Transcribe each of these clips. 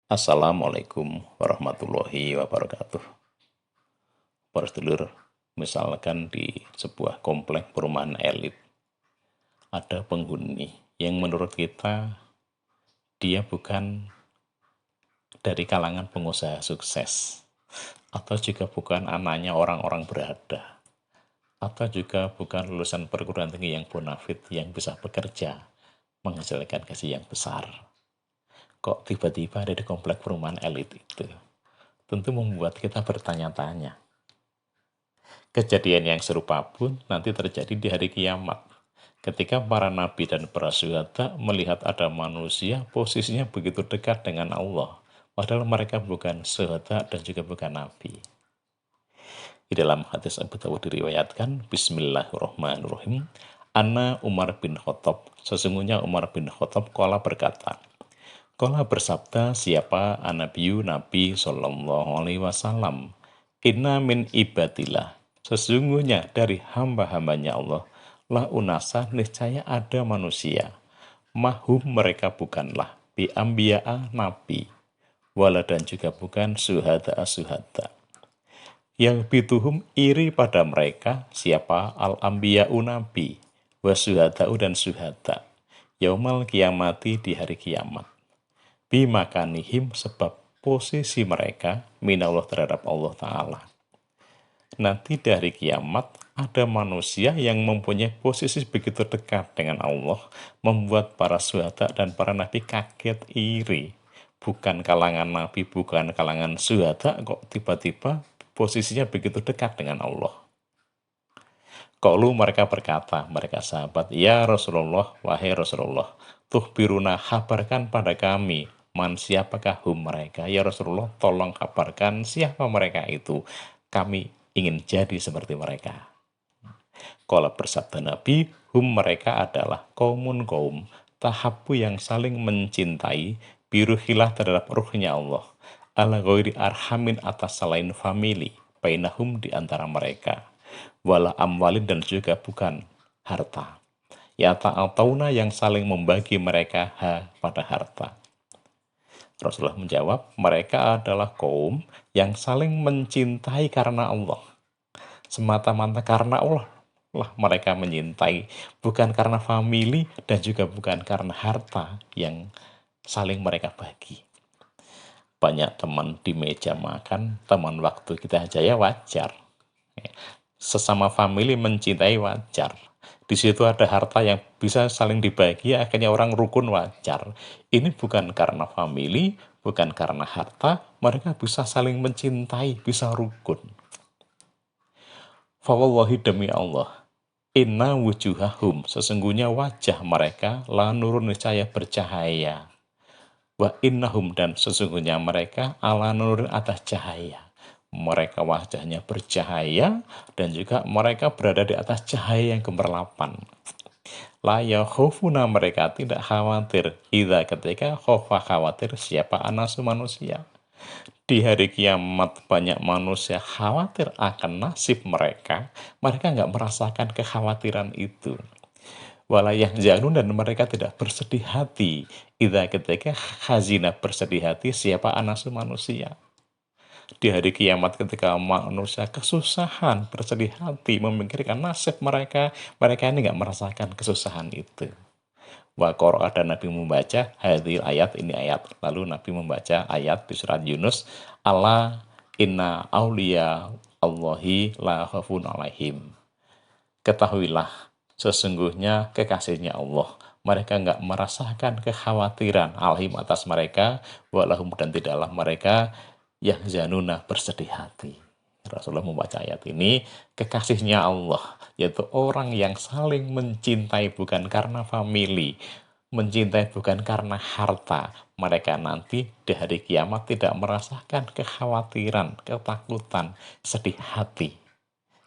Assalamualaikum warahmatullahi wabarakatuh. Para sedulur, misalkan di sebuah komplek perumahan elit, ada penghuni yang menurut kita dia bukan dari kalangan pengusaha sukses, atau juga bukan anaknya orang-orang berada, atau juga bukan lulusan perguruan tinggi yang bonafit yang bisa bekerja, menghasilkan gaji yang besar. Kok tiba-tiba ada di komplek perumahan elit itu? Tentu membuat kita bertanya-tanya. Kejadian yang serupa pun nanti terjadi di hari kiamat. Ketika para nabi dan para syuhada melihat ada manusia posisinya begitu dekat dengan Allah. Padahal mereka bukan syuhada dan juga bukan nabi. Di dalam hadis Abu Dawud diriwayatkan, Bismillahirrahmanirrahim, Ana Umar bin Khattab. Sesungguhnya Umar bin Khattab kala berkata, Kala bersabda siapa anabiyu Nabi Sallallahu Alaihi Wasallam, Inna min ibadillah, sesungguhnya dari hamba-hambanya Allah, la unasa niscaya ada manusia, mahum mereka bukanlah, bi ambiya'a nabi, wala dan juga bukan suhada. Yang bituhum iri pada mereka siapa al-ambiya'u nabi, wa suhada'u dan suhada, yaumal kiamati di hari kiamat. Bimakanihim sebab posisi mereka minallah terhadap Allah Ta'ala. Nanti dari kiamat ada manusia yang mempunyai posisi begitu dekat dengan Allah, membuat para syuhada dan para nabi kaget iri. Bukan kalangan nabi, bukan kalangan syuhada, kok tiba-tiba posisinya begitu dekat dengan Allah. Qalu mereka berkata, mereka sahabat, Ya Rasulullah, wahai Rasulullah, biruna kabarkan pada kami, man siapakah hum mereka. Ya Rasulullah, tolong kabarkan siapa mereka itu. Kami ingin jadi seperti mereka. Kalau bersabda Nabi, hum mereka adalah kaum, tahabu yang saling mencintai, biruhilah terhadap ruhnya Allah. Ala ghairi arhamin atas selain family, bainahum di antara mereka. Wala amwalin dan juga bukan harta. Ya ta'atauna yang saling membagi mereka pada harta. Rasulullah menjawab, mereka adalah kaum yang saling mencintai karena Allah. Semata-mata karena Allah lah mereka menyintai, bukan karena famili dan juga bukan karena harta yang saling mereka bagi. Banyak teman di meja makan, teman waktu kita aja ya wajar. Sesama famili mencintai wajar. Di situ ada harta yang bisa saling dibagi, akhirnya orang rukun wajar. Ini bukan karena famili, bukan karena harta, mereka bisa saling mencintai, bisa rukun. Fawallahi demi Allah, inna wujuhahum, sesungguhnya wajah mereka la nurun niscaya bercahaya. Wa innahum dan sesungguhnya mereka ala nurin atas cahaya. Mereka wajahnya bercahaya dan juga mereka berada di atas cahaya yang gemerlapan. La yakhufuna mereka tidak khawatir. Idza ketika khofa khawatir siapa anasu manusia. Di hari kiamat banyak manusia khawatir akan nasib mereka. Mereka nggak merasakan kekhawatiran itu. Walayah janun dan mereka tidak bersedih hati. Idza ketika khazina bersedih hati siapa anasu manusia. Di hari kiamat ketika manusia kesusahan, bersedih hati, memikirkan nasib mereka, mereka ini nggak merasakan kesusahan itu. Wa qara'a dan Nabi membaca hadil ayat, ini ayat. Lalu Nabi membaca ayat di surat Yunus, Ala inna auliya Allahi la khafun alaihim. Ketahuilah, sesungguhnya kekasihnya Allah. Mereka nggak merasakan kekhawatiran alaihim atas mereka, walahum dan tidaklah mereka yang zanuna bersedih hati. Rasulullah membaca ayat ini, kekasihnya Allah, yaitu orang yang saling mencintai bukan karena famili, mencintai bukan karena harta. Mereka nanti di hari kiamat tidak merasakan kekhawatiran, ketakutan, sedih hati.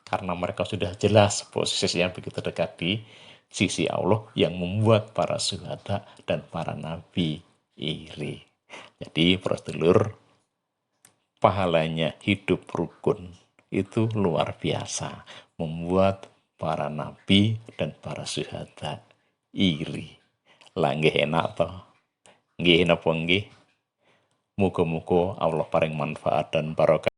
Karena mereka sudah jelas posisinya begitu dekat di sisi Allah yang membuat para syuhada dan para nabi iri. Jadi, sedulur, pahalanya hidup rukun itu luar biasa, membuat para nabi dan para syuhada iri. Lah nggih enak toh? Nggih napa nggih? Muga-muga Allah paring manfaat dan barokah